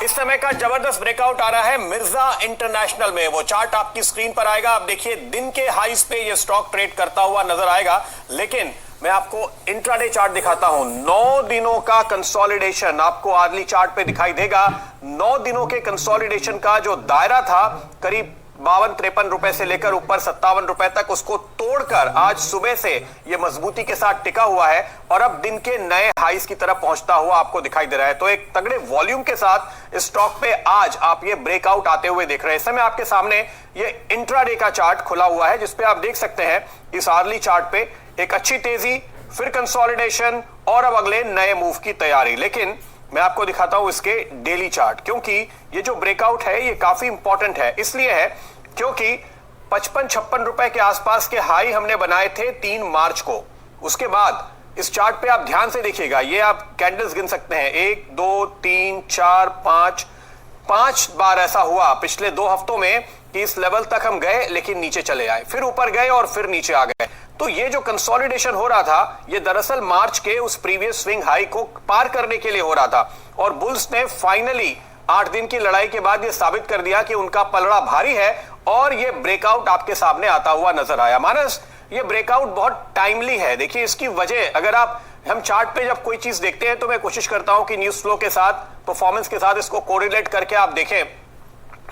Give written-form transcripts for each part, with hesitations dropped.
इस समय का जबरदस्त ब्रेकआउट आ रहा है मिर्जा इंटरनेशनल में। वो चार्ट आपकी स्क्रीन पर आएगा। आप देखिए दिन के हाईज पे ये स्टॉक ट्रेड करता हुआ नजर आएगा, लेकिन मैं आपको इंट्राडे चार्ट दिखाता हूं। 9 दिनों का कंसोलिडेशन आपको आर्ली चार्ट पे दिखाई देगा। 9 दिनों के कंसोलिडेशन का जो दायरा था करीब 52-53 रुपए से लेकर ऊपर 57 रुपए तक, उसको तोड़कर आज सुबह से यह मजबूती के साथ टिका हुआ है और अब दिन के नए हाईज की तरफ पहुंचता हुआ आपको दिखाई दे रहा है। तो एक तगड़े वॉल्यूम के साथ इस स्टॉक पे आज आप ये ब्रेकआउट आते हुए देख रहे हैं। इस समय आपके सामने ये इंट्राडे का चार्ट खुला हुआ है, जिसपे आप देख सकते हैं इस आर्ली चार्ट पे एक अच्छी तेजी, फिर कंसोलिडेशन और अब अगले नए मूव की तैयारी। लेकिन मैं आपको दिखाता हूं इसके डेली चार्ट, क्योंकि ये जो ब्रेकआउट है ये काफी इंपॉर्टेंट है। इसलिए है क्योंकि 55-56 रुपए के आसपास के हाई हमने बनाए थे 3 मार्च को। उसके बाद इस चार्ट पे आप ध्यान से देखिएगा, ये आप कैंडल्स गिन सकते हैं, 1 2 3 4 5 बार ऐसा हुआ पिछले 2 हफ्तों में कि इस लेवल तक हम गए लेकिन नीचे चले आए, फिर ऊपर गए और फिर नीचे आ गए। तो ये जो कंसोलिडेशन हो रहा था ये दरअसल मार्च के उस प्रीवियस स्विंग हाई को पार करने के लिए हो रहा था और बुल्स ने फाइनली 8 दिन की लड़ाई के बाद ये साबित कर दिया कि उनका पलड़ा भारी है और ये ब्रेकआउट आपके सामने आता हुआ नजर आया। मानस, ये ब्रेकआउट बहुत टाइमली है। देखिए इसकी वजह, अगर हम चार्ट पे जब कोई चीज देखते हैं तो मैं कोशिश करता हूं कि न्यूज फ्लो के साथ, परफॉर्मेंस के साथ इसको कोरिलेट करके आप देखें।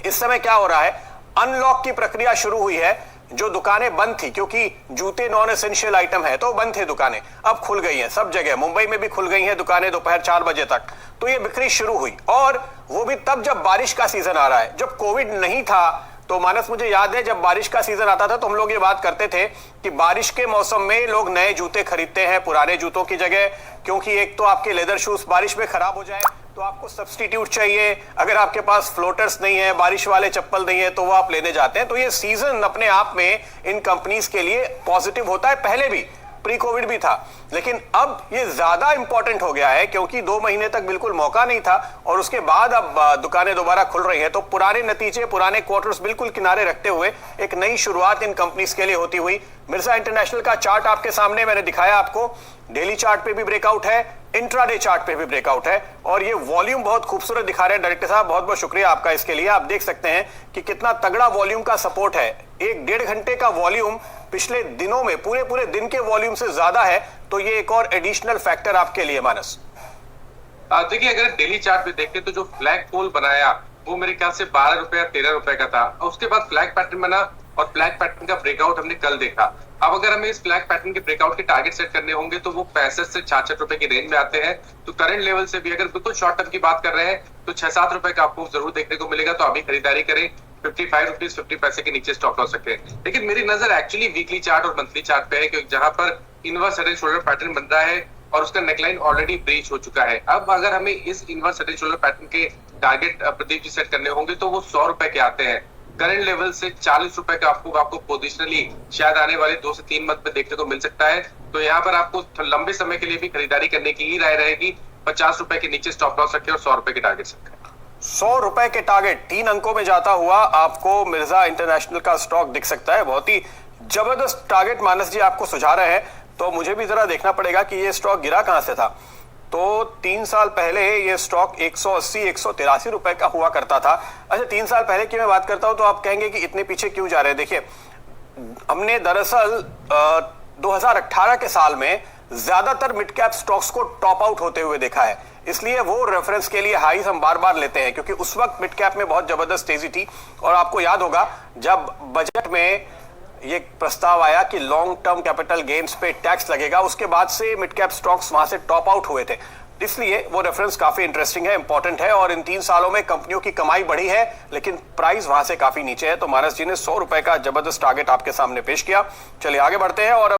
इस समय क्या हो रहा है, अनलॉक की प्रक्रिया शुरू हुई है। जो दुकानें बंद थी, क्योंकि जूते नॉन एसेंशियल आइटम है तो बंद थे दुकानें, अब खुल गई हैं सब जगह। मुंबई में भी खुल गई हैं दुकानें दोपहर 4 बजे तक। तो ये बिक्री शुरू हुई और वो भी तब जब बारिश का सीजन आ रहा है। जब कोविड नहीं था तो मानस, मुझे याद है जब बारिश का सीजन आता था तो हम लोग ये बात करते थे कि बारिश के मौसम में लोग नए जूते खरीदते हैं पुराने जूतों की जगह, क्योंकि एक तो आपके लेदर शूज बारिश में खराब हो जाए तो आपको सब्स्टिट्यूट चाहिए। अगर आपके पास फ्लोटर्स नहीं है, बारिश वाले चप्पल नहीं है, तो वो आप लेने जाते हैं। तो ये सीजन अपने आप में इन कंपनीज के लिए पॉजिटिव होता है, पहले भी प्री कोविड भी था, लेकिन अब ये ज्यादा इंपॉर्टेंट हो गया है क्योंकि 2 महीने तक बिल्कुल मौका नहीं था और उसके बाद अब दुकानें दोबारा खुल रही हैं। तो पुराने नतीजे, पुराने क्वार्टर्स बिल्कुल किनारे रखते हुए एक नई शुरुआत इन कंपनीज के लिए होती हुई। मिर्जा इंटरनेशनल का चार्ट आपके सामने मैंने दिखाया आपको, डेली चार्ट पे भी ब्रेकआउट है, इंट्राडे चार्ट पे भी ब्रेकआउट है और ये वॉल्यूम बहुत खूबसूरत दिखा रहे हैं। डायरेक्टर साहब बहुत बहुत शुक्रिया आपका इसके लिए। आप देख सकते हैं कि कितना तगड़ा वॉल्यूम का सपोर्ट है। 1-1.5 घंटे का वॉल्यूम पिछले दिनों में पूरे दिन के वॉल्यूम से ज्यादा है, तो ये एक और एडिशनल फैक्टर आपके लिए मानस। देखिए अगर डेली चार्ट पे देखें तो जो फ्लैग पोल बनाया वो मेरे ख्याल से 12 रुपए या 13 रुपए का था। उसके बाद फ्लैग पैटर्न बना और फ्लैग पैटर्न का ब्रेकआउट हमने कल देखा। अब अगर हमें इस फ्लैग पैटर्न के ब्रेकआउट के टारगेट सेट करने होंगे तो वो 65 से 66 रुपए की रेंज में आते हैं। तो करंट लेवल से भी अगर बिल्कुल शॉर्ट टर्म की बात कर रहे हैं तो 6-7 रुपए का आपको जरूर देखने को मिलेगा। तो अभी खरीदारी करें, 55 रुपीज 50 पैसे के नीचे स्टॉप लॉस रखें। लेकिन मेरी नजर एक्चुअली वीकली चार्ट और मंथली चार्ट पे है, क्योंकि जहां पर inverse head and shoulder pattern बन रहा है और उसका नेकलाइन ऑलरेडी ब्रीच हो चुका है। अब अगर हमें इस inverse head and shoulder pattern के टारगेट प्रदीप जी सेट करने होंगे तो वो 100 रुपए के आते हैं। करंट लेवल से 40 रुपए का आपको पोजिशनली शायद आने वाले 2 से 3 मंथ में देखने को मिल सकता है। तो यहाँ पर आपको लंबे समय के लिए भी खरीदारी करने की ही राय रहेगी। 50 रुपए के नीचे स्टॉप लॉस रखें और 100 रुपए के टारगेट रखें। 100 रुपए के टारगेट 3 अंकों में जाता हुआ आपको मिर्जा इंटरनेशनल का स्टॉक दिख सकता है। बहुत ही जबरदस्त टारगेट मानस जी आपको सुझा रहे हैं। तो मुझे भी जरा देखना पड़ेगा कि ये स्टॉक गिरा कहां से था। तो 3 साल पहले ये स्टॉक 180-183 रुपए का हुआ करता था। अच्छा, 3 साल पहले की मैं बात करता हूं तो आप कहेंगे कि इतने पीछे क्यों जा रहे हैं। देखिए, हमने दरअसल 2018 के साल में ज्यादातर मिड कैप स्टॉक्स को टॉप आउट होते हुए देखा है, इसलिए वो रेफरेंस के लिए हाईज हम बार बार लेते हैं, क्योंकि उस वक्त मिड कैप में बहुत जबरदस्त तेजी थी। और आपको याद होगा जब बजट में ये प्रस्ताव आया कि लॉन्ग टर्म कैपिटल गेन्स पे टैक्स लगेगा, उसके बाद से मिड कैप स्टॉक्स वहां से टॉप आउट हुए थे। इसलिए वो रेफरेंस काफी इंटरेस्टिंग है, इंपॉर्टेंट है। और इन 3 सालों में कंपनियों की कमाई बढ़ी है लेकिन प्राइस वहां से काफी नीचे है। तो मानस जी ने 100 रुपए का जबरदस्त टारगेट आपके सामने पेश किया। चलिए आगे बढ़ते हैं और